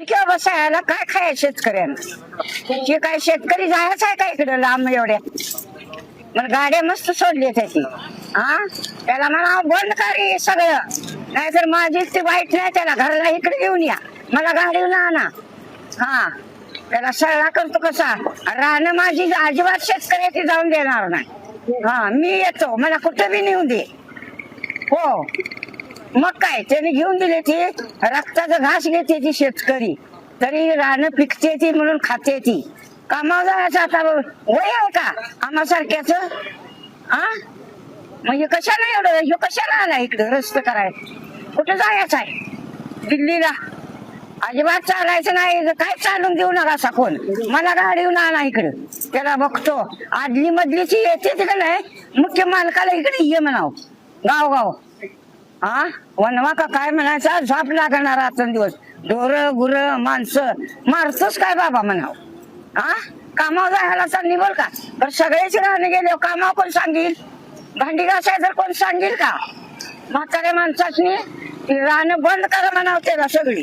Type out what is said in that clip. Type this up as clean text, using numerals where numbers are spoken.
किंवा बसायला काय खाय शेतकऱ्यांना हे काय शेतकरी जायचं आहे का इकडे लांब एवढ्या मग गाड्या मस्त सोडली त्याची हा त्याला म्हणा बंद कर हे सगळं नाहीतर माझी ती वाईट नाही त्याला घराला इकडे घेऊन या मला गाडीवर आणा हा त्याला सगळा करतो कसा राहणं माझी अजिबात शेतकऱ्याची जाऊन देणार नाही हा मी येतो मला कुठं बी नेऊन दे हो मग काय त्याने घेऊन दिले ती रक्ताचा घास घेते ती शेतकरी तरी राहणं पिकते ती म्हणून खाते ती कामावर जायचं आता वय आहे का आम्हासारख्याच हा म्हणजे कशाला एवढं कशाला आला इकडं रस्ते करायला कुठं जायचं आहे दिल्लीला अजिबात चालायचं नाही काय चालून देऊ नका असा कोण मला गाडीहून आणा इकडं त्याला बघतो आदली मधलीची येते तिकडे नाही मुख्य मालकाला इकडे ये म्हणाव गाव गाव हा वनवा का काय म्हणायचा झोप लागणार रात्रंदिवस ढोर गुर माणसं मारतोच काय बाबा म्हणाव हा कामावर जायला चालली बोल का तर सगळेच राहणे गेले कामावर कोण सांगेल भांडी घासाय तर कोण सांगेल का म्हाताऱ्या माणसाची राहणं बंद करा म्हणाव त्याला सगळी